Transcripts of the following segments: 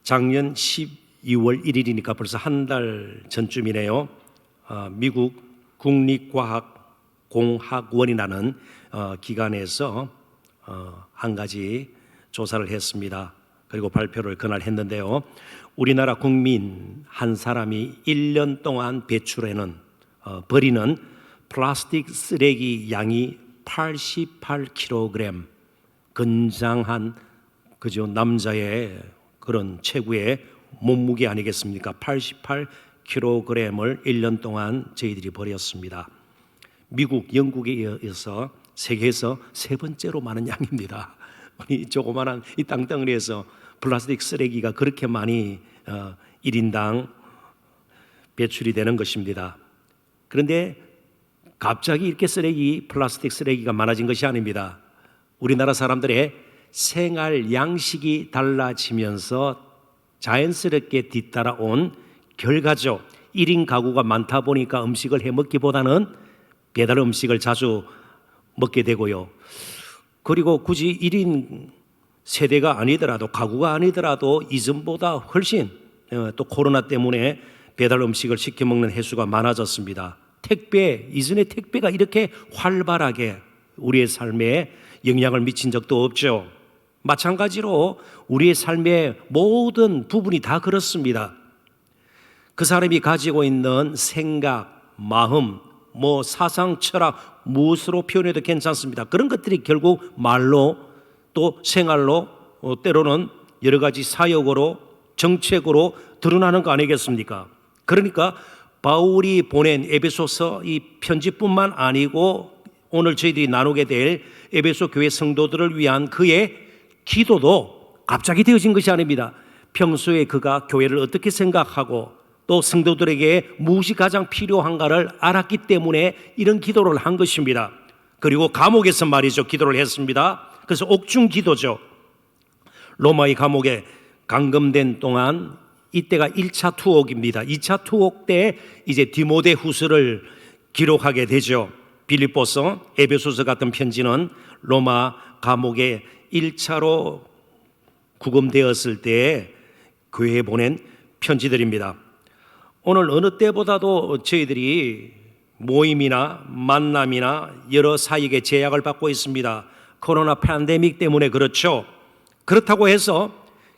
작년 12월 1일이니까 벌써 한 달 전쯤이네요. 미국 국립과학공학원이라는 기관에서 한 가지 조사를 했습니다. 그리고 발표를 그날 했는데요. 우리나라 국민 한 사람이 1년 동안 버리는 플라스틱 쓰레기 양이 88kg, 건장한 그죠 남자의 그런 최고의 몸무게 아니겠습니까? 88kg을 1년 동안 저희들이 버렸습니다. 미국, 영국에 이어서 세계에서 세 번째로 많은 양입니다. 이 조그마한 이 땅덩어리에서 플라스틱 쓰레기가 그렇게 많이 1인당 배출이 되는 것입니다. 그런데 갑자기 이렇게 플라스틱 쓰레기가 많아진 것이 아닙니다. 우리나라 사람들의 생활 양식이 달라지면서 자연스럽게 뒤따라온 결과죠. 1인 가구가 많다 보니까 음식을 해 먹기보다는 배달 음식을 자주 먹게 되고요. 그리고 굳이 1인 세대가 아니더라도, 가구가 아니더라도 이전보다 훨씬 또 코로나 때문에 배달 음식을 시켜 먹는 횟수가 많아졌습니다. 이전에 택배가 이렇게 활발하게 우리의 삶에 영향을 미친 적도 없죠. 마찬가지로 우리의 삶의 모든 부분이 다 그렇습니다. 그 사람이 가지고 있는 생각, 마음, 사상, 철학, 무엇으로 표현해도 괜찮습니다. 그런 것들이 결국 말로 또 생활로 때로는 여러 가지 사역으로 정책으로 드러나는 거 아니겠습니까? 그러니까 바울이 보낸 에베소서 이 편지뿐만 아니고 오늘 저희들이 나누게 될 에베소 교회 성도들을 위한 그의 기도도 갑자기 되어진 것이 아닙니다. 평소에 그가 교회를 어떻게 생각하고 또 성도들에게 무엇이 가장 필요한가를 알았기 때문에 이런 기도를 한 것입니다. 그리고 감옥에서 말이죠, 기도를 했습니다. 그래서 옥중 기도죠. 로마의 감옥에 감금된 동안 이때가 1차 투옥입니다. 2차 투옥 때 이제 디모데후서를 기록하게 되죠. 빌립보서, 에베소서 같은 편지는 로마 감옥에 1차로 구금되었을 때 교회에 보낸 편지들입니다. 오늘 어느 때보다도 저희들이 모임이나 만남이나 여러 사역의 제약을 받고 있습니다. 코로나 팬데믹 때문에 그렇죠. 그렇다고 해서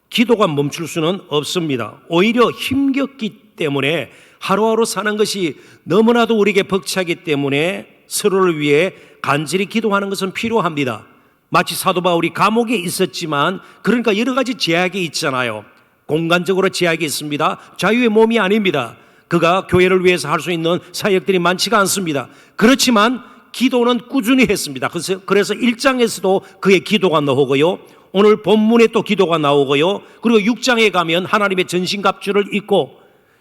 기도가 멈출 수는 없습니다. 오히려 힘겹기 때문에 하루하루 사는 것이 너무나도 우리에게 벅차기 때문에 서로를 위해 간절히 기도하는 것은 필요합니다. 마치 사도 바울이 감옥에 있었지만 그러니까 여러 가지 제약이 있잖아요. 공간적으로 제약이 있습니다. 자유의 몸이 아닙니다. 그가 교회를 위해서 할 수 있는 사역들이 많지가 않습니다. 그렇지만 기도는 꾸준히 했습니다. 그래서 1장에서도 그의 기도가 나오고요. 오늘 본문에 또 기도가 나오고요. 그리고 6장에 가면 하나님의 전신갑주를 입고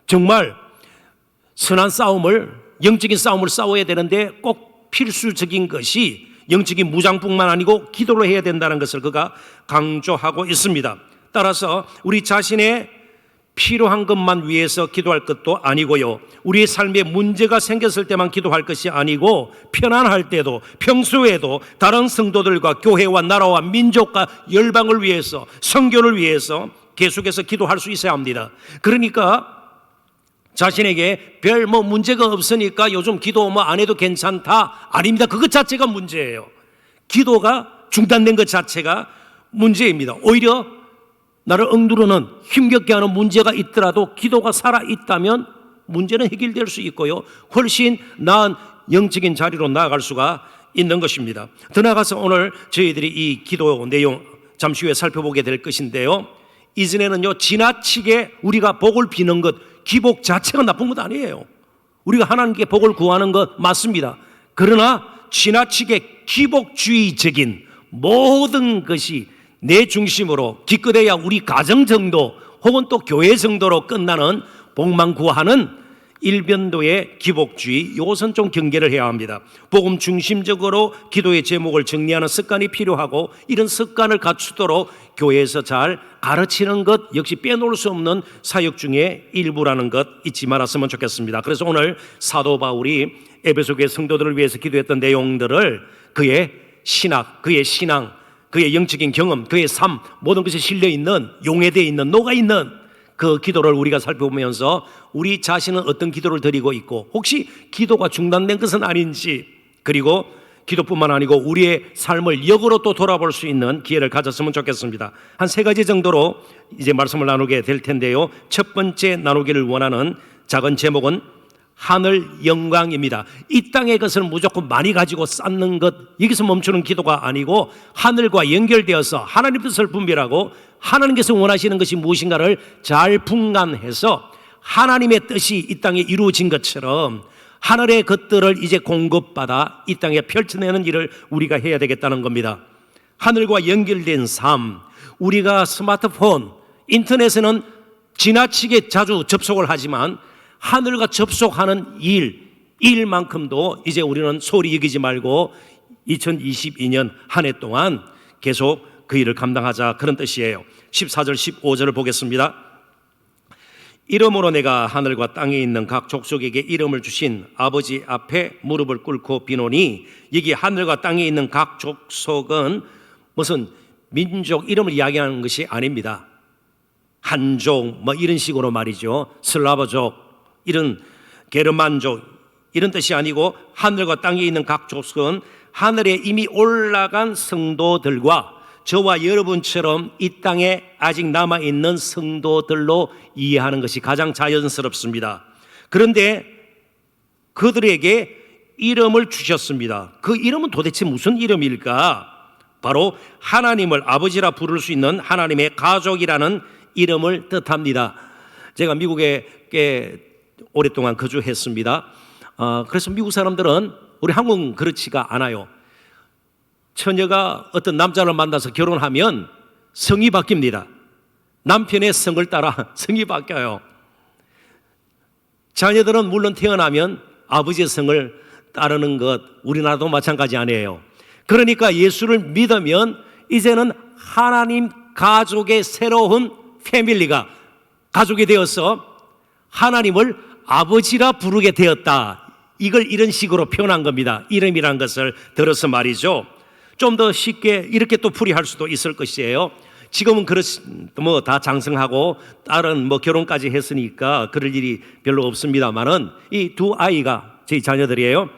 정말 선한 싸움을, 영적인 싸움을 싸워야 되는데 꼭 필수적인 것이 영적인 무장뿐만 아니고 기도를 해야 된다는 것을 그가 강조하고 있습니다. 따라서 우리 자신의 필요한 것만 위해서 기도할 것도 아니고요. 우리의 삶에 문제가 생겼을 때만 기도할 것이 아니고 편안할 때도, 평소에도 다른 성도들과 교회와 나라와 민족과 열방을 위해서, 선교를 위해서 계속해서 기도할 수 있어야 합니다. 그러니까 자신에게 별 문제가 없으니까 요즘 기도 안 해도 괜찮다. 아닙니다. 그것 자체가 문제예요. 기도가 중단된 것 자체가 문제입니다. 오히려 나를 억누르는 힘겹게 하는 문제가 있더라도 기도가 살아있다면 문제는 해결될 수 있고요. 훨씬 나은 영적인 자리로 나아갈 수가 있는 것입니다. 더 나아가서 오늘 저희들이 이 기도 내용 잠시 후에 살펴보게 될 것인데요. 이전에는요, 지나치게 우리가 복을 비는 것, 기복 자체가 나쁜 것 아니에요. 우리가 하나님께 복을 구하는 것 맞습니다. 그러나 지나치게 기복주의적인 모든 것이 내 중심으로 기껏해야 우리 가정 정도 혹은 또 교회 정도로 끝나는 복만 구하는 일변도의 기복주의, 이것은 좀 경계를 해야 합니다. 복음 중심적으로 기도의 제목을 정리하는 습관이 필요하고 이런 습관을 갖추도록 교회에서 잘 가르치는 것 역시 빼놓을 수 없는 사역 중에 일부라는 것 잊지 말았으면 좋겠습니다. 그래서 오늘 사도 바울이 에베소 교회 성도들을 위해서 기도했던 내용들을 그의 신학, 그의 신앙, 그의 영적인 경험, 그의 삶 모든 것이 실려있는, 용해되어 있는, 녹아있는 그 기도를 우리가 살펴보면서 우리 자신은 어떤 기도를 드리고 있고 혹시 기도가 중단된 것은 아닌지, 그리고 기도뿐만 아니고 우리의 삶을 역으로 또 돌아볼 수 있는 기회를 가졌으면 좋겠습니다. 한 3가지 정도로 이제 말씀을 나누게 될 텐데요. 첫 번째 나누기를 원하는 작은 제목은 하늘 영광입니다. 이 땅의 것을 무조건 많이 가지고 쌓는 것, 여기서 멈추는 기도가 아니고 하늘과 연결되어서 하나님 뜻을 분별하고 하나님께서 원하시는 것이 무엇인가를 잘 분간해서 하나님의 뜻이 이 땅에 이루어진 것처럼 하늘의 것들을 이제 공급받아 이 땅에 펼쳐내는 일을 우리가 해야 되겠다는 겁니다. 하늘과 연결된 삶, 우리가 스마트폰, 인터넷에는 지나치게 자주 접속을 하지만 하늘과 접속하는 일만큼도 이제 우리는 소홀히 여기지 말고 2022년 한 해 동안 계속 그 일을 감당하자, 그런 뜻이에요. 14절 15절을 보겠습니다. 이러므로 내가 하늘과 땅에 있는 각 족속에게 이름을 주신 아버지 앞에 무릎을 꿇고 비노니, 여기 하늘과 땅에 있는 각 족속은 무슨 민족 이름을 이야기하는 것이 아닙니다. 한족 뭐 이런 식으로 말이죠. 슬라브족, 이런 게르만족 이런 뜻이 아니고, 하늘과 땅에 있는 각 족속은 하늘에 이미 올라간 성도들과 저와 여러분처럼 이 땅에 아직 남아있는 성도들로 이해하는 것이 가장 자연스럽습니다. 그런데 그들에게 이름을 주셨습니다. 그 이름은 도대체 무슨 이름일까? 바로 하나님을 아버지라 부를 수 있는 하나님의 가족이라는 이름을 뜻합니다. 제가 미국에 꽤 오랫동안 거주했습니다. 그래서 미국 사람들은, 우리 한국은 그렇지가 않아요. 처녀가 어떤 남자를 만나서 결혼하면 성이 바뀝니다. 남편의 성을 따라 성이 바뀌어요. 자녀들은 물론 태어나면 아버지의 성을 따르는 것, 우리나라도 마찬가지 아니에요. 그러니까 예수를 믿으면 이제는 하나님 가족의 새로운 패밀리가, 가족이 되어서 하나님을 아버지라 부르게 되었다. 이걸 이런 식으로 표현한 겁니다. 이름이란 것을 들어서 말이죠. 좀 더 쉽게 이렇게 또 풀이할 수도 있을 것이에요. 지금은 뭐 다 장성하고 딸은 뭐 결혼까지 했으니까 그럴 일이 별로 없습니다만은, 이 두 아이가 저희 자녀들이에요.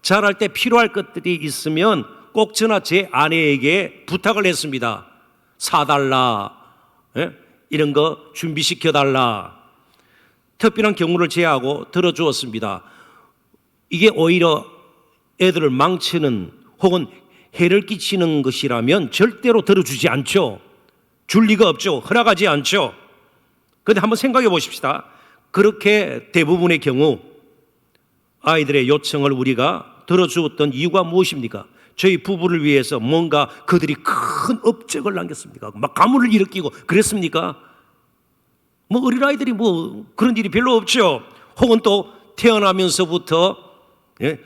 자랄 때 필요할 것들이 있으면 꼭 저나 제 아내에게 부탁을 했습니다. 사달라, 이런 거 준비시켜달라. 특별한 경우를 제하고 들어주었습니다. 이게 오히려 애들을 망치는 혹은 해를 끼치는 것이라면 절대로 들어주지 않죠. 줄 리가 없죠. 허락하지 않죠. 그런데 한번 생각해 보십시다. 그렇게 대부분의 경우 아이들의 요청을 우리가 들어주었던 이유가 무엇입니까? 저희 부부를 위해서 뭔가 그들이 큰 업적을 남겼습니까? 막 가문을 일으키고 그랬습니까? 뭐 어린아이들이 뭐 그런 일이 별로 없죠. 혹은 또 태어나면서부터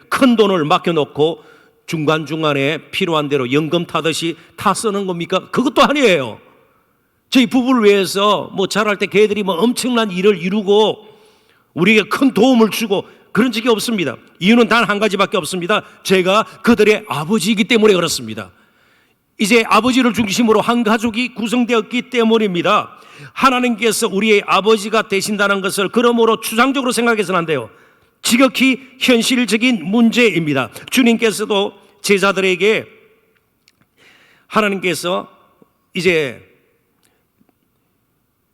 큰 돈을 맡겨놓고 중간중간에 필요한 대로 연금 타듯이 타 쓰는 겁니까? 그것도 아니에요. 저희 부부를 위해서 뭐 자랄 때 걔들이 뭐 엄청난 일을 이루고 우리에게 큰 도움을 주고 그런 적이 없습니다. 이유는 단 한 가지밖에 없습니다. 제가 그들의 아버지이기 때문에 그렇습니다. 이제 아버지를 중심으로 한 가족이 구성되었기 때문입니다. 하나님께서 우리의 아버지가 되신다는 것을 그러므로 추상적으로 생각해서는 안 돼요. 지극히 현실적인 문제입니다. 주님께서도 제자들에게, 하나님께서 이제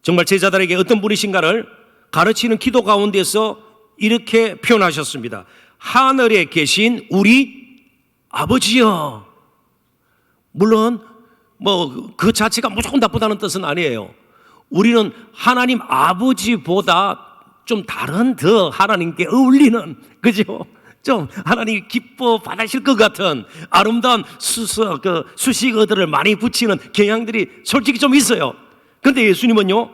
정말 제자들에게 어떤 분이신가를 가르치는 기도 가운데서 이렇게 표현하셨습니다. 하늘에 계신 우리 아버지여. 물론 뭐 그 자체가 무조건 나쁘다는 뜻은 아니에요. 우리는 하나님 아버지보다 좀 다른, 더 하나님께 어울리는, 그죠? 좀 하나님이 기뻐 받으실 것 같은 아름다운 수식어들을 많이 붙이는 경향들이 솔직히 좀 있어요. 그런데 예수님은요,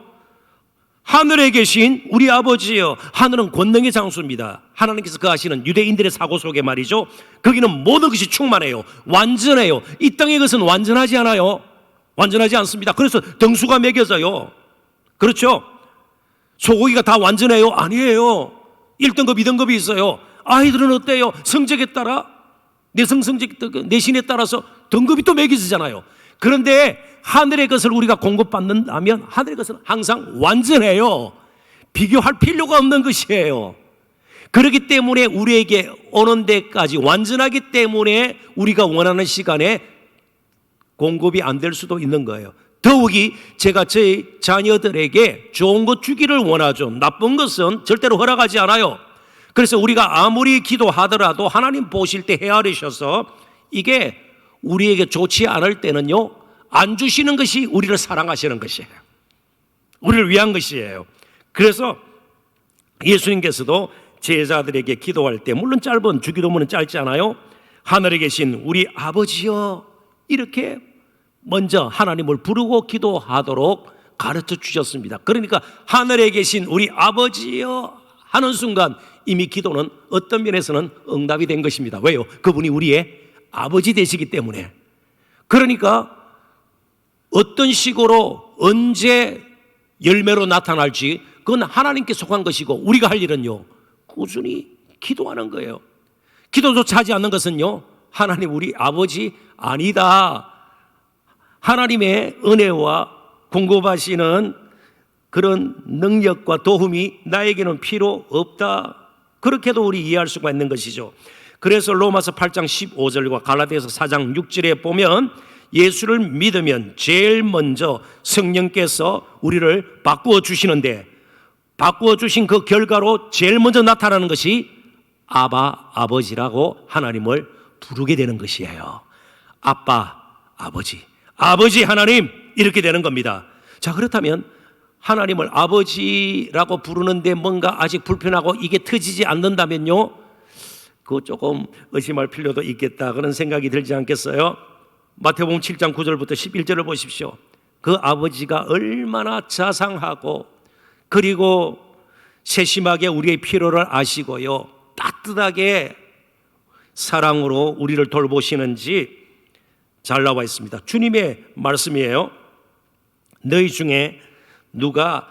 하늘에 계신 우리 아버지여. 하늘은 권능의 장소입니다. 하나님께서 그 하시는 유대인들의 사고 속에 말이죠, 거기는 모든 것이 충만해요. 완전해요. 이 땅의 것은 완전하지 않아요. 완전하지 않습니다. 그래서 등수가 매겨져요. 그렇죠? 소고기가 다 완전해요? 아니에요. 1등급, 2등급이 있어요. 아이들은 어때요? 성적에 따라, 내신에 따라서 등급이 또 매겨지잖아요. 그런데 하늘의 것을 우리가 공급받는다면 하늘의 것은 항상 완전해요. 비교할 필요가 없는 것이에요. 그렇기 때문에 우리에게 오는 데까지 완전하기 때문에 우리가 원하는 시간에 공급이 안 될 수도 있는 거예요. 더욱이 제가 저희 자녀들에게 좋은 것 주기를 원하죠. 나쁜 것은 절대로 허락하지 않아요. 그래서 우리가 아무리 기도하더라도 하나님 보실 때 헤아리셔서 이게 우리에게 좋지 않을 때는요, 안 주시는 것이 우리를 사랑하시는 것이에요. 우리를 위한 것이에요. 그래서 예수님께서도 제자들에게 기도할 때, 물론 짧은 주기도문은 짧지 않아요. 하늘에 계신 우리 아버지여, 이렇게 먼저 하나님을 부르고 기도하도록 가르쳐 주셨습니다. 그러니까 하늘에 계신 우리 아버지여 하는 순간 이미 기도는 어떤 면에서는 응답이 된 것입니다. 왜요? 그분이 우리의 아버지 되시기 때문에. 그러니까 어떤 식으로 언제 열매로 나타날지 그건 하나님께 속한 것이고, 우리가 할 일은요, 꾸준히 기도하는 거예요. 기도조차 하지 않는 것은요, 하나님 우리 아버지 아니다, 하나님의 은혜와 공급하시는 그런 능력과 도움이 나에게는 필요 없다, 그렇게도 우리 이해할 수가 있는 것이죠. 그래서 로마서 8장 15절과 갈라디아서 4장 6절에 보면 예수를 믿으면 제일 먼저 성령께서 우리를 바꾸어 주시는데, 바꾸어 주신 그 결과로 제일 먼저 나타나는 것이 아바, 아버지라고 하나님을 부르게 되는 것이에요. 아빠, 아버지, 아버지 하나님, 이렇게 되는 겁니다. 자, 그렇다면 하나님을 아버지라고 부르는데 뭔가 아직 불편하고 이게 터지지 않는다면요, 그거 조금 의심할 필요도 있겠다, 그런 생각이 들지 않겠어요? 마태복음 7장 9절부터 11절을 보십시오. 그 아버지가 얼마나 자상하고 그리고 세심하게 우리의 필요를 아시고요, 따뜻하게 사랑으로 우리를 돌보시는지 잘 나와 있습니다. 주님의 말씀이에요. 너희 중에 누가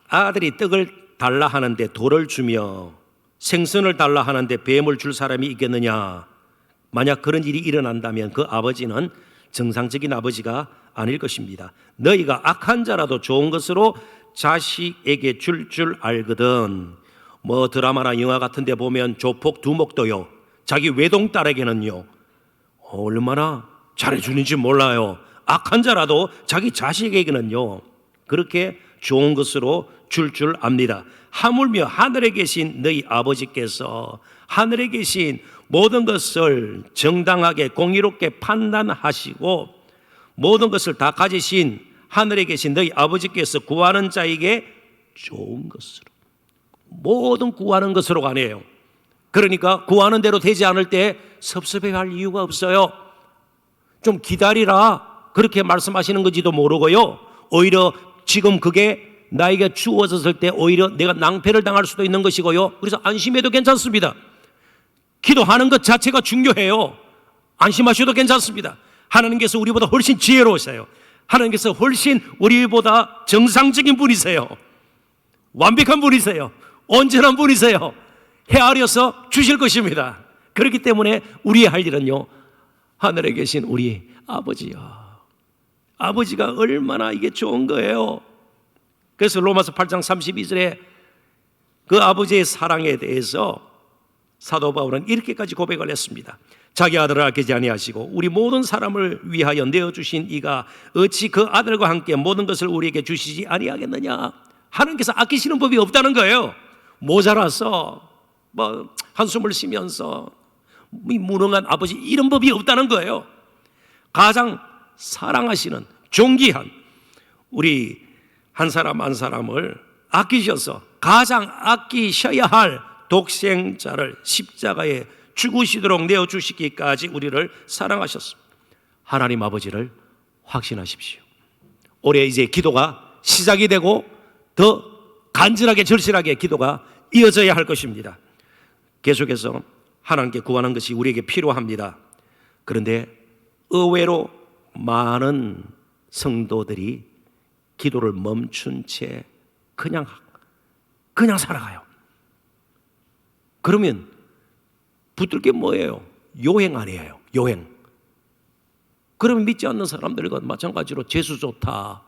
아들이 떡을 달라 하는데 돌을 주며 생선을 달라 하는데 뱀을 줄 사람이 있겠느냐? 만약 그런 일이 일어난다면 그 아버지는 정상적인 아버지가 아닐 것입니다. 너희가 악한 자라도 좋은 것으로 자식에게 줄 알거든. 뭐 드라마나 영화 같은 데 보면 조폭 두목도요, 자기 외동딸에게는요 얼마나 잘해주는지 몰라요. 악한 자라도 자기 자식에게는요 그렇게 좋은 것으로 줄 압니다. 하물며 하늘에 계신 너희 아버지께서 하늘에 계신 모든 것을 정당하게 공의롭게 판단하시고 모든 것을 다 가지신 하늘에 계신 너희 아버지께서 구하는 자에게 좋은 것으로, 모든 구하는 것으로 가네요. 그러니까 구하는 대로 되지 않을 때 섭섭해할 이유가 없어요. 좀 기다리라, 그렇게 말씀하시는 건지도 모르고요, 오히려 지금 그게 나에게 주어졌을 때 오히려 내가 낭패를 당할 수도 있는 것이고요, 그래서 안심해도 괜찮습니다. 기도하는 것 자체가 중요해요. 안심하셔도 괜찮습니다. 하나님께서 우리보다 훨씬 지혜로우세요. 하나님께서 훨씬 우리보다 정상적인 분이세요. 완벽한 분이세요. 온전한 분이세요. 헤아려서 주실 것입니다. 그렇기 때문에 우리의 할 일은요, 하늘에 계신 우리 아버지요, 아버지가 얼마나 이게 좋은 거예요. 그래서 로마서 8장 32절에 그 아버지의 사랑에 대해서 사도 바울은 이렇게까지 고백을 했습니다. 자기 아들을 아끼지 아니하시고 우리 모든 사람을 위하여 내어주신 이가 어찌 그 아들과 함께 모든 것을 우리에게 주시지 아니하겠느냐. 하나님께서 아끼시는 법이 없다는 거예요. 모자라서 뭐 한숨을 쉬면서 무능한 아버지, 이런 법이 없다는 거예요. 가장 사랑하시는 존귀한 우리 한 사람 한 사람을 아끼셔서 가장 아끼셔야 할 독생자를 십자가에 죽으시도록 내어주시기까지 우리를 사랑하셨습니다. 하나님 아버지를 확신하십시오. 올해 이제 기도가 시작이 되고 더 간절하게 절실하게 기도가 이어져야 할 것입니다. 계속해서 하나님께 구하는 것이 우리에게 필요합니다. 그런데 의외로 많은 성도들이 기도를 멈춘 채 그냥 살아가요. 그러면 붙들 게 뭐예요? 요행 아니에요. 요행. 그러면 믿지 않는 사람들과 마찬가지로 재수 좋다,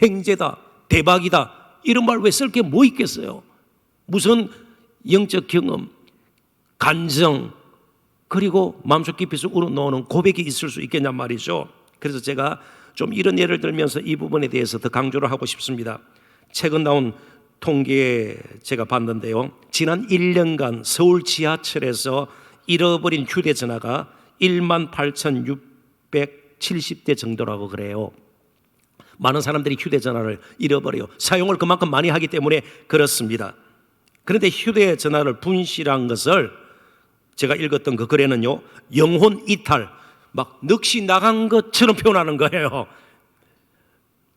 횡재다, 대박이다 이런 말 왜 쓸 게 뭐 있겠어요? 무슨 영적 경험, 간정, 그리고 마음속 깊이서 우러나오는 고백이 있을 수 있겠냔 말이죠. 그래서 제가 좀 이런 예를 들면서 이 부분에 대해서 더 강조를 하고 싶습니다. 최근 나온 통계에 제가 봤는데요, 지난 1년간 서울 지하철에서 잃어버린 휴대전화가 18,670대 정도라고 그래요. 많은 사람들이 휴대전화를 잃어버려요. 사용을 그만큼 많이 하기 때문에 그렇습니다. 그런데 휴대전화를 분실한 것을 제가 읽었던 그 글에는요, 영혼 이탈, 막 넋이 나간 것처럼 표현하는 거예요.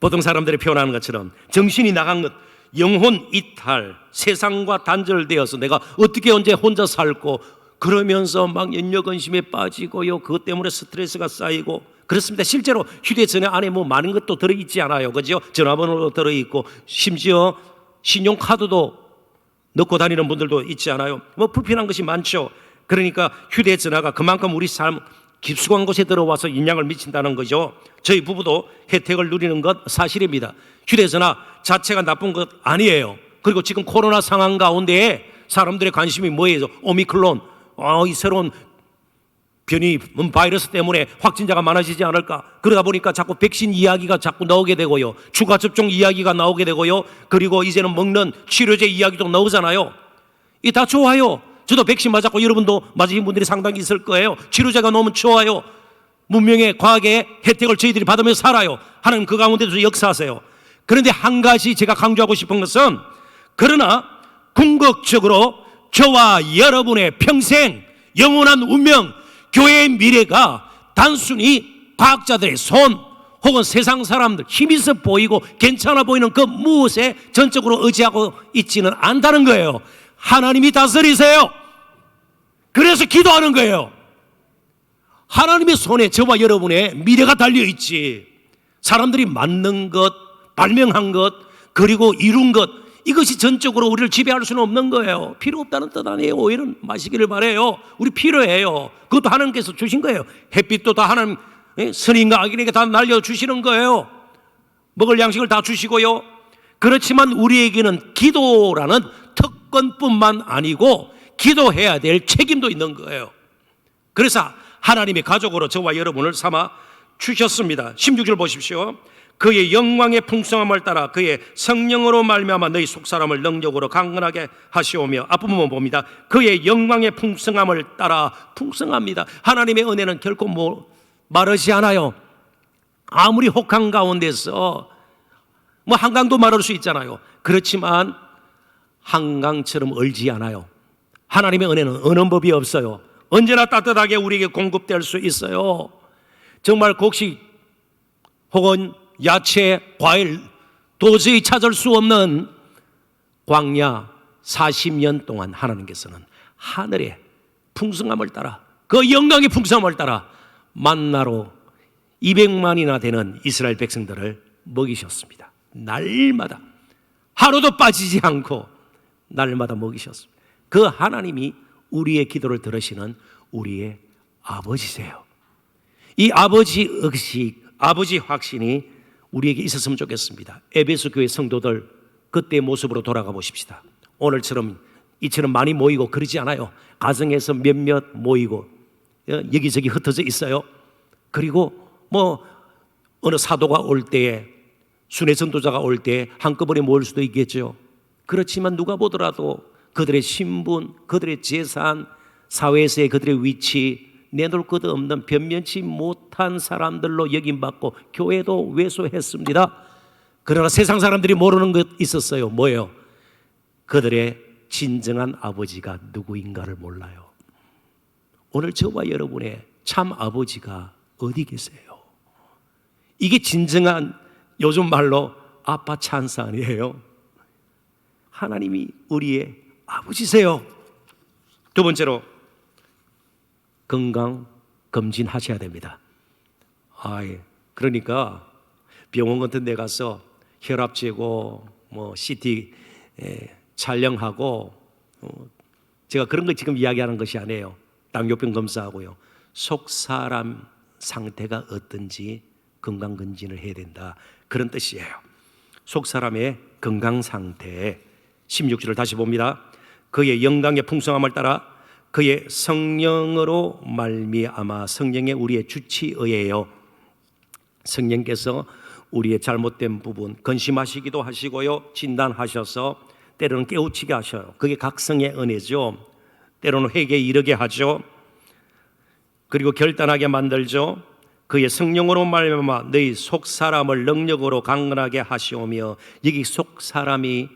보통 사람들이 표현하는 것처럼 정신이 나간 것, 영혼 이탈, 세상과 단절되어서 내가 어떻게 언제 혼자 살고, 그러면서 막 연려근심에 빠지고요, 그것 때문에 스트레스가 쌓이고 그렇습니다. 실제로 휴대전화 안에 뭐 많은 것도 들어있지 않아요, 그죠? 전화번호도 들어있고 심지어 신용카드도 넣고 다니는 분들도 있지 않아요? 뭐 불편한 것이 많죠. 그러니까 휴대전화가 그만큼 우리 삶 깊숙한 곳에 들어와서 영향을 미친다는 거죠. 저희 부부도 혜택을 누리는 것 사실입니다. 휴대전화 자체가 나쁜 것 아니에요. 그리고 지금 코로나 상황 가운데 사람들의 관심이 뭐예요? 오미크론, 이 새로운 변이 바이러스 때문에 확진자가 많아지지 않을까. 그러다 보니까 자꾸 백신 이야기가 자꾸 나오게 되고요, 추가 접종 이야기가 나오게 되고요, 그리고 이제는 먹는 치료제 이야기도 나오잖아요. 이 다 좋아요. 저도 백신 맞았고 여러분도 맞으신 분들이 상당히 있을 거예요. 치료제가 너무 좋아요. 문명의 과학의 혜택을 저희들이 받으면서 살아요. 하나님 그 가운데서 역사하세요. 그런데 한 가지 제가 강조하고 싶은 것은, 그러나 궁극적으로 저와 여러분의 평생 영원한 운명, 교회의 미래가 단순히 과학자들의 손 혹은 세상 사람들 힘 있어 보이고 괜찮아 보이는 그 무엇에 전적으로 의지하고 있지는 않다는 거예요. 하나님이 다스리세요. 그래서 기도하는 거예요. 하나님의 손에 저와 여러분의 미래가 달려있지, 사람들이 만든 것, 발명한 것, 그리고 이룬 것, 이것이 전적으로 우리를 지배할 수는 없는 거예요. 필요 없다는 뜻 아니에요. 오해는 마시기를 바라요. 우리 필요해요. 그것도 하나님께서 주신 거예요. 햇빛도 다 하나님, 선인과 악인에게 다 날려주시는 거예요. 먹을 양식을 다 주시고요. 그렇지만 우리에게는 기도라는 특권뿐만 아니고 기도해야 될 책임도 있는 거예요. 그래서 하나님의 가족으로 저와 여러분을 삼아 주셨습니다. 16절 보십시오. 그의 영광의 풍성함을 따라 그의 성령으로 말미암아 너희 속사람을 능력으로 강건하게 하시오며, 앞부분 봅니다. 그의 영광의 풍성함을 따라, 풍성합니다. 하나님의 은혜는 결코 마르지 않아요. 아무리 혹한 가운데서 뭐 한강도 마를 수 있잖아요. 그렇지만 한강처럼 얼지 않아요. 하나님의 은혜는 어는 법이 없어요. 언제나 따뜻하게 우리에게 공급될 수 있어요. 정말 곡식 혹은 야채, 과일 도저히 찾을 수 없는 광야 40년 동안 하나님께서는 하늘의 풍성함을 따라, 그 영광의 풍성함을 따라 만나로 200만이나 되는 이스라엘 백성들을 먹이셨습니다. 날마다 하루도 빠지지 않고 날마다 먹이셨습니다. 그 하나님이 우리의 기도를 들으시는 우리의 아버지세요. 이 아버지 의식, 아버지 확신이 우리에게 있었으면 좋겠습니다. 에베소 교회 성도들 그때의 모습으로 돌아가 보십시다. 오늘처럼 이처럼 많이 모이고 그러지 않아요. 가정에서 몇몇 모이고 여기저기 흩어져 있어요. 그리고 뭐 어느 사도가 올 때에, 순회 전도자가 올 때에 한꺼번에 모일 수도 있겠죠. 그렇지만 누가 보더라도 그들의 신분, 그들의 재산, 사회에서의 그들의 위치, 내놓을 것 없는 변면치 못한 사람들로 여김받고 교회도 왜소했습니다. 그러나 세상 사람들이 모르는 것 있었어요. 뭐예요? 그들의 진정한 아버지가 누구인가를 몰라요. 오늘 저와 여러분의 참 아버지가 어디 계세요? 이게 진정한, 요즘 말로 아빠 찬스 아니에요? 하나님이 우리의 아버지세요. 두 번째로 건강 검진하셔야 됩니다. 그러니까 병원 같은 데 가서 혈압 재고 뭐 CT 촬영하고, 제가 그런 거 지금 이야기하는 것이 아니에요. 당뇨병 검사하고요, 속 사람 상태가 어떤지 건강검진을 해야 된다, 그런 뜻이에요. 속사람의 건강상태 16절을 다시 봅니다. 그의 영광의 풍성함을 따라 그의 성령으로 말미암아, 성령의 우리의 주치의예요. 성령께서 우리의 잘못된 부분 건심하시기도 하시고요, 진단하셔서 때로는 깨우치게 하셔요. 그게 각성의 은혜죠. 때로는 회개에 이르게 하죠. 그리고 결단하게 만들죠. 그의 성령으로 말미암아 너희 속사람을 능력으로 강건하게 하시오며, 여기 속사람이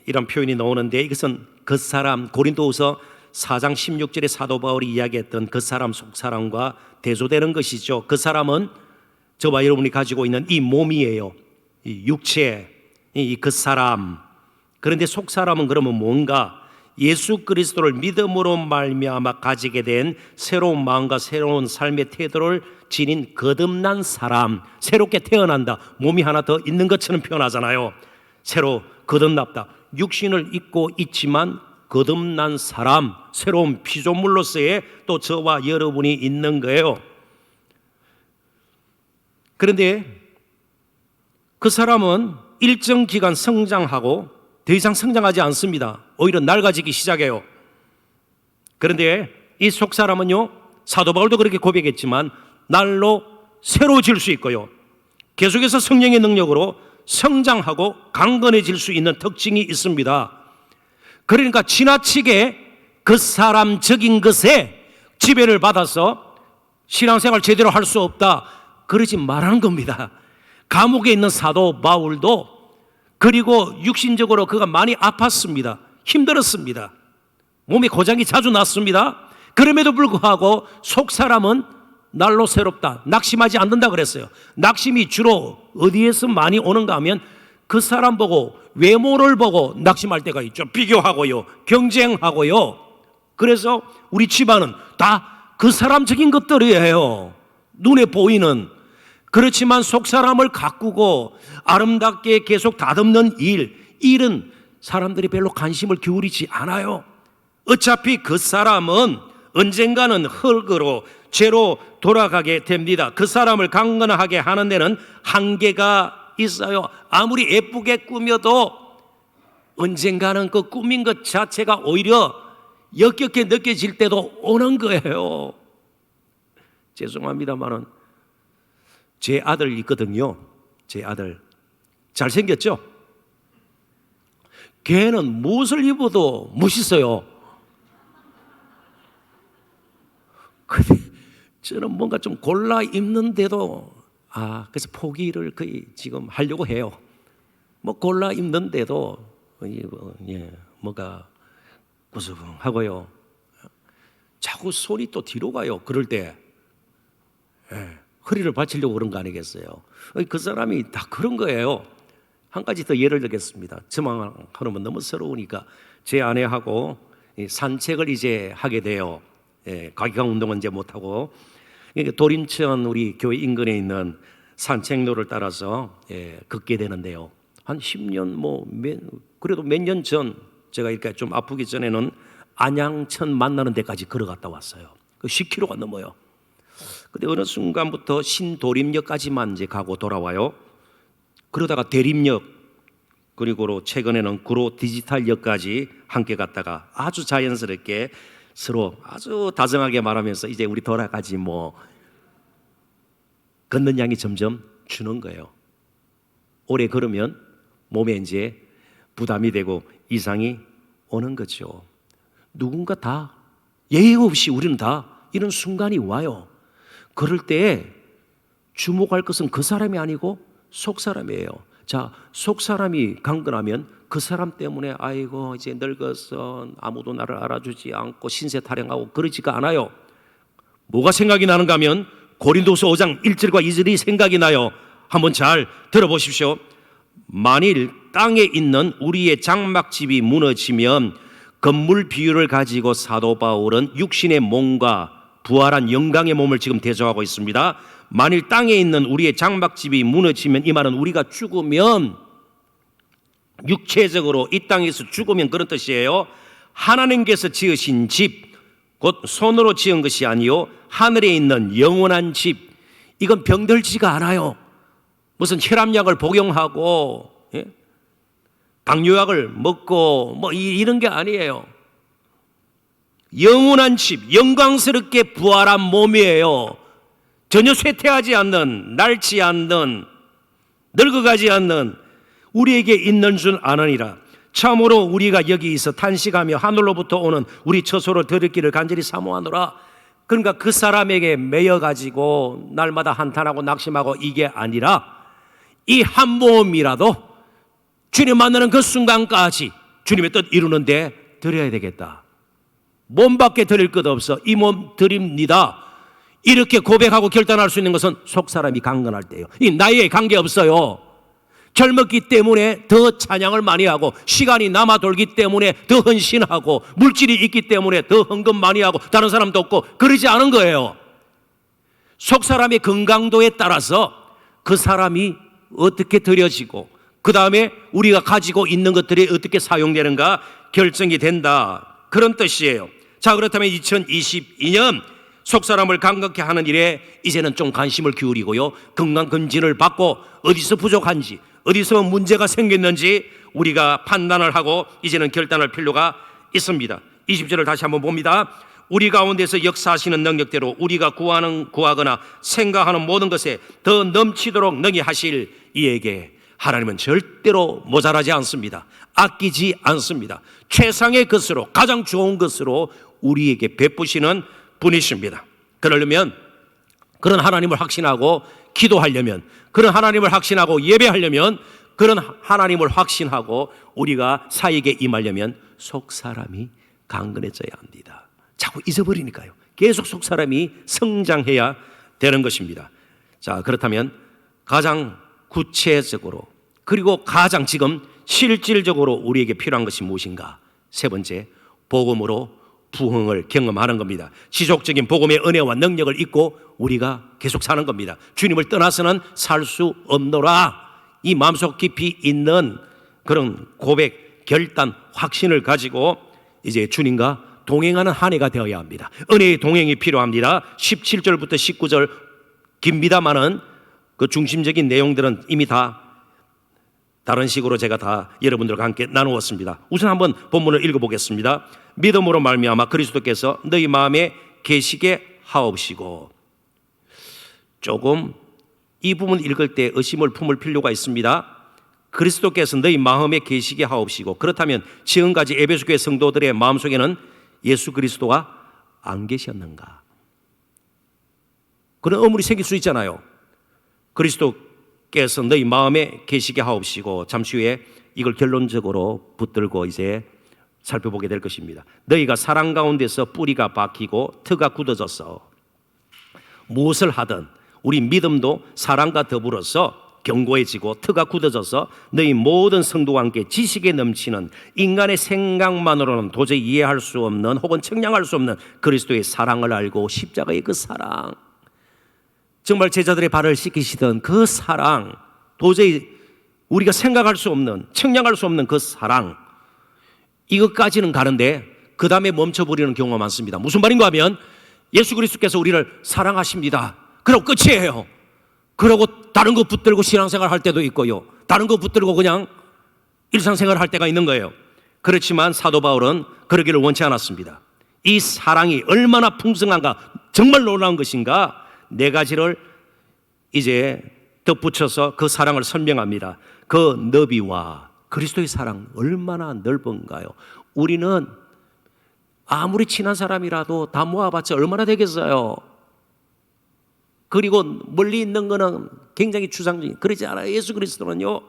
이런 표현이 나오는데, 이것은 겉사람, 고린도후서 4장 16절에 사도 바울이 이야기했던 겉사람 속사람과 대조되는 것이죠. 겉사람은 저와 여러분이 가지고 있는 이 몸이에요. 이 육체, 이 겉사람. 그런데 속사람은 그러면 뭔가? 예수 그리스도를 믿음으로 말미암아 가지게 된 새로운 마음과 새로운 삶의 태도를 지닌 거듭난 사람, 새롭게 태어난다. 몸이 하나 더 있는 것처럼 표현하잖아요. 새로 거듭났다. 육신을 입고 있지만 거듭난 사람, 새로운 피조물로서의 또 저와 여러분이 있는 거예요. 그런데 그 사람은 일정 기간 성장하고 더 이상 성장하지 않습니다. 오히려 낡아지기 시작해요. 그런데 이 속사람은요, 사도 바울도 그렇게 고백했지만 날로 새로워질 수 있고요, 계속해서 성령의 능력으로 성장하고 강건해질 수 있는 특징이 있습니다. 그러니까 지나치게 그 사람적인 것에 지배를 받아서 신앙생활 제대로 할 수 없다, 그러지 말라는 겁니다. 감옥에 있는 사도 바울도, 그리고 육신적으로 그가 많이 아팠습니다. 힘들었습니다. 몸에 고장이 자주 났습니다. 그럼에도 불구하고 속사람은 날로 새롭다, 낙심하지 않는다 그랬어요. 낙심이 주로 어디에서 많이 오는가 하면 그 사람 보고, 외모를 보고 낙심할 때가 있죠. 비교하고요, 경쟁하고요. 그래서 우리 집안은 다 그 사람적인 것들이에요. 눈에 보이는. 그렇지만 속사람을 가꾸고 아름답게 계속 다듬는 일은 사람들이 별로 관심을 기울이지 않아요. 어차피 그 사람은 언젠가는 흙으로, 죄로 돌아가게 됩니다. 그 사람을 강건하게 하는 데는 한계가 있어요. 아무리 예쁘게 꾸며도 언젠가는 그 꾸민 것 자체가 오히려 역겹게 느껴질 때도 오는 거예요. 죄송합니다만은 제 아들 있거든요. 제 아들 잘생겼죠? 걔는 무엇을 입어도 멋있어요. 근데 저는 뭔가 좀 골라 입는데도 그래서 포기를 거의 지금 하려고 해요. 뭐 골라 입는데도 뭔가 구수하고요. 자꾸 손이 또 뒤로 가요. 그럴 때 허리를 받치려고 그런 거 아니겠어요? 그 사람이 다 그런 거예요. 한 가지 더 예를 들겠습니다. 저만 하면 너무 서러우니까 제 아내하고 산책을 이제 하게 돼요. 가기강 운동은 이제 못하고, 도림천 우리 교회 인근에 있는 산책로를 따라서 걷게 되는데요. 한 10년 그래도 몇 년 전, 제가 이렇게 좀 아프기 전에는 안양천 만나는 데까지 걸어갔다 왔어요. 10km가 넘어요. 근데 어느 순간부터 신도림역까지만 이제 가고 돌아와요. 그러다가 대림역, 그리고 최근에는 구로 디지털역까지 함께 갔다가 아주 자연스럽게 서로 아주 다정하게 말하면서 이제 우리 돌아가지 뭐, 걷는 양이 점점 주는 거예요. 오래 걸으면 몸에 이제 부담이 되고 이상이 오는 거죠. 누군가 다 예의 없이 우리는 다 이런 순간이 와요. 그럴 때 주목할 것은 그 사람이 아니고 속 사람이에요. 자, 속 사람이 강건하면 그 사람 때문에 아이고 이제 늙어서 아무도 나를 알아주지 않고 신세 타령하고 그러지가 않아요. 뭐가 생각이 나는가 하면 고린도서 5장 1절과 2절이 생각이 나요. 한번 잘 들어보십시오. 만일 땅에 있는 우리의 장막집이 무너지면, 건물 비유를 가지고 사도 바울은 육신의 몸과 부활한 영광의 몸을 지금 대조하고 있습니다. 만일 땅에 있는 우리의 장막집이 무너지면, 이 말은 우리가 죽으면, 육체적으로 이 땅에서 죽으면 그런 뜻이에요. 하나님께서 지으신 집, 곧 손으로 지은 것이 아니요 하늘에 있는 영원한 집. 이건 병들지가 않아요. 무슨 혈압약을 복용하고 당뇨약을 먹고 뭐 이런 게 아니에요. 영원한 집, 영광스럽게 부활한 몸이에요. 전혀 쇠퇴하지 않는, 낡지 않는, 늙어가지 않는 우리에게 있는 줄 아느니라. 참으로 우리가 여기서 탄식하며 하늘로부터 오는 우리 처소를 들었기를 간절히 사모하노라. 그러니까 그 사람에게 매여가지고 날마다 한탄하고 낙심하고 이게 아니라 이 한 몸이라도 주님 만나는 그 순간까지 주님의 뜻 이루는데 드려야 되겠다. 몸밖에 드릴 것 없어. 이 몸 드립니다. 이렇게 고백하고 결단할 수 있는 것은 속사람이 강건할 때예요. 이 나이에 관계없어요. 젊었기 때문에 더 찬양을 많이 하고, 시간이 남아 돌기 때문에 더 헌신하고, 물질이 있기 때문에 더 헌금 많이 하고, 다른 사람도 없고, 그러지 않은 거예요. 속사람의 건강도에 따라서 그 사람이 어떻게 드려지고, 그 다음에 우리가 가지고 있는 것들이 어떻게 사용되는가 결정이 된다, 그런 뜻이에요. 자, 그렇다면 2022년 속사람을 강건케 하는 일에 이제는 좀 관심을 기울이고요, 건강검진을 받고 어디서 부족한지, 어디서 문제가 생겼는지 우리가 판단을 하고 이제는 결단할 필요가 있습니다. 20절을 다시 한번 봅니다. 우리 가운데서 역사하시는 능력대로 우리가 구하거나 생각하는 모든 것에 더 넘치도록 능히 하실 이에게 하나님은 절대로 모자라지 않습니다. 아끼지 않습니다. 최상의 것으로, 가장 좋은 것으로 우리에게 베푸시는 분이십니다. 그러려면, 그런 하나님을 확신하고 기도하려면, 그런 하나님을 확신하고 예배하려면, 그런 하나님을 확신하고 우리가 사역에 임하려면 속사람이 강건해져야 합니다. 자꾸 잊어버리니까요. 계속 속사람이 성장해야 되는 것입니다. 자, 그렇다면 가장 구체적으로, 그리고 가장 지금 실질적으로 우리에게 필요한 것이 무엇인가? 세 번째, 복음으로 부흥을 경험하는 겁니다. 지속적인 복음의 은혜와 능력을 잊고 우리가 계속 사는 겁니다. 주님을 떠나서는 살 수 없노라. 이 마음속 깊이 있는 그런 고백, 결단, 확신을 가지고 이제 주님과 동행하는 한 해가 되어야 합니다. 은혜의 동행이 필요합니다. 17절부터 19절 깁니다마는 그 중심적인 내용들은 이미 다 다른 식으로 제가 다 여러분들과 함께 나누었습니다. 우선 한번 본문을 읽어보겠습니다. 믿음으로 말미암아 그리스도께서 너희 마음에 계시게 하옵시고. 조금 이 부분 읽을 때 의심을 품을 필요가 있습니다. 그리스도께서 너희 마음에 계시게 하옵시고. 그렇다면 지금까지 에베소 교회 성도들의 마음속에는 예수 그리스도가 안 계셨는가? 그런 의문이 생길 수 있잖아요. 그리스도께서 너희 마음에 계시게 하옵시고. 잠시 후에 이걸 결론적으로 붙들고 이제 살펴보게 될 것입니다. 너희가 사랑 가운데서 뿌리가 박히고 터가 굳어져서 무엇을 하든, 우리 믿음도 사랑과 더불어서 견고해지고 터가 굳어져서 너희 모든 성도와 함께 지식에 넘치는, 인간의 생각만으로는 도저히 이해할 수 없는 혹은 측량할 수 없는 그리스도의 사랑을 알고, 십자가의 그 사랑, 정말 제자들의 발을 씻기시던 그 사랑, 도저히 우리가 생각할 수 없는, 측량할 수 없는 그 사랑, 이것까지는 가는데 그 다음에 멈춰버리는 경우가 많습니다. 무슨 말인가 하면 예수 그리스도께서 우리를 사랑하십니다. 그러고 끝이에요. 그러고 다른 거 붙들고 신앙생활 할 때도 있고요, 다른 거 붙들고 그냥 일상생활 할 때가 있는 거예요. 그렇지만 사도 바울은 그러기를 원치 않았습니다. 이 사랑이 얼마나 풍성한가, 정말 놀라운 것인가, 네 가지를 이제 덧붙여서 그 사랑을 설명합니다. 그 너비와 그리스도의 사랑 얼마나 넓은가요? 우리는 아무리 친한 사람이라도 다 모아봤자 얼마나 되겠어요? 그리고 멀리 있는 거는 굉장히 추상적인, 그러지 않아요. 예수 그리스도는요,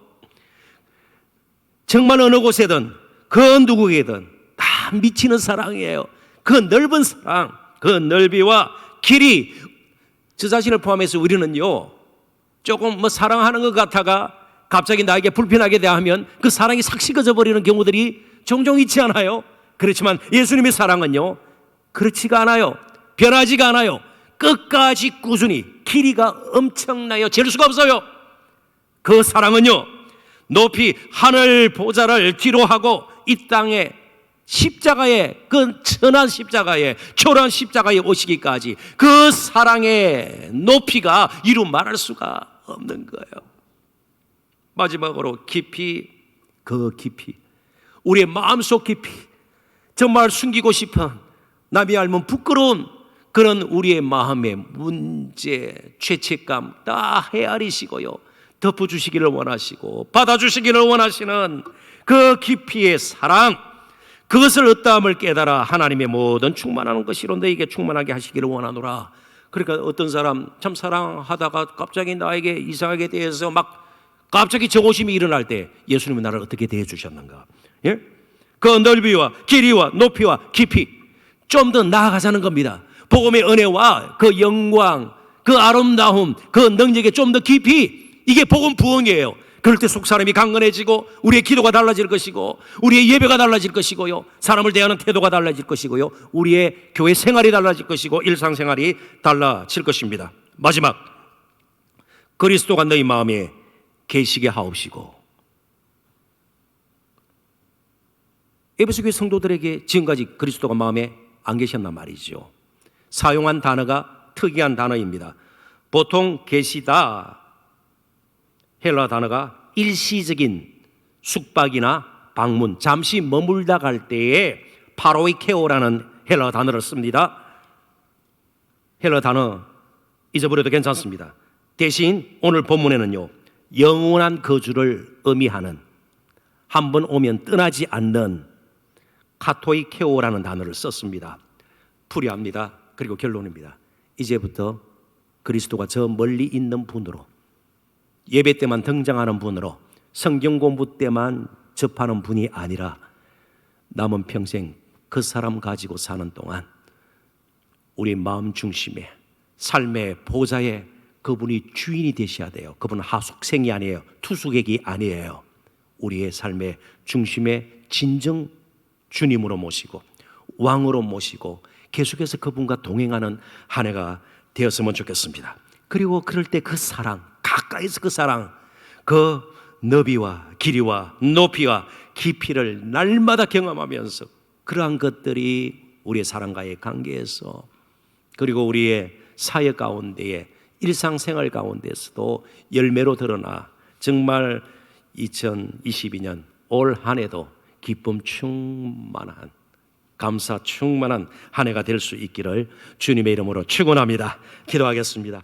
정말 어느 곳에든 그 누구에게든 다 미치는 사랑이에요. 그 넓은 사랑, 그 넓이와 길이, 저 자신을 포함해서 우리는요, 조금 뭐 사랑하는 것 같아가 갑자기 나에게 불편하게 대하면 그 사랑이 싹 식어져 버리는 경우들이 종종 있지 않아요? 그렇지만 예수님의 사랑은요, 그렇지가 않아요. 변하지가 않아요. 끝까지 꾸준히 길이가 엄청나요. 잴 수가 없어요. 그 사랑은요, 높이 하늘 보좌를 뒤로 하고 이 땅에 십자가에, 그 천한 십자가에, 초라한 십자가에 오시기까지 그 사랑의 높이가 이루 말할 수가 없는 거예요. 마지막으로 깊이, 그 깊이, 우리의 마음속 깊이, 정말 숨기고 싶은, 남이 알면 부끄러운 그런 우리의 마음의 문제, 죄책감 다 헤아리시고요, 덮어주시기를 원하시고 받아주시기를 원하시는 그 깊이의 사랑, 그것을 어떠함을 깨달아 하나님의 모든 충만하는 것이로 너에게 충만하게 하시기를 원하노라. 그러니까 어떤 사람 참 사랑하다가 갑자기 나에게 이상하게 대해서 막 갑자기 정오심이 일어날 때 예수님은 나를 어떻게 대해 주셨는가? 예? 그 넓이와 길이와 높이와 깊이 좀 더 나아가자는 겁니다. 복음의 은혜와 그 영광, 그 아름다움, 그 능력에 좀 더 깊이, 이게 복음 부흥이에요. 그럴 때 속 사람이 강건해지고 우리의 기도가 달라질 것이고 우리의 예배가 달라질 것이고요, 사람을 대하는 태도가 달라질 것이고요, 우리의 교회 생활이 달라질 것이고 일상생활이 달라질 것입니다. 마지막, 그리스도가 너희 마음에 계시게 하옵시고. 에베소 교회 성도들에게 지금까지 그리스도가 마음에 안 계셨단 말이죠. 사용한 단어가 특이한 단어입니다. 보통 계시다, 헬라 단어가 일시적인 숙박이나 방문, 잠시 머물다 갈 때에 파로이케오라는 헬라 단어를 씁니다. 헬라 단어 잊어버려도 괜찮습니다. 대신 오늘 본문에는요, 영원한 거주를 의미하는, 한번 오면 떠나지 않는 카토이케오라는 단어를 썼습니다. 풀이합니다. 그리고 결론입니다. 이제부터 그리스도가 저 멀리 있는 분으로, 예배 때만 등장하는 분으로, 성경 공부 때만 접하는 분이 아니라 남은 평생 그 사람 가지고 사는 동안 우리 마음 중심에, 삶의 보좌에 그분이 주인이 되셔야 돼요. 그분은 하숙생이 아니에요. 투숙객이 아니에요. 우리의 삶의 중심에 진정 주님으로 모시고 왕으로 모시고 계속해서 그분과 동행하는 한 해가 되었으면 좋겠습니다. 그리고 그럴 때 그 사랑, 가까이서 그 사랑, 그 너비와 길이와 높이와 깊이를 날마다 경험하면서 그러한 것들이 우리의 사랑과의 관계에서, 그리고 우리의 사역 가운데에, 일상생활 가운데서도 열매로 드러나 정말 2022년 올 한 해도 기쁨 충만한, 감사 충만한 한 해가 될 수 있기를 주님의 이름으로 축원합니다. 기도하겠습니다.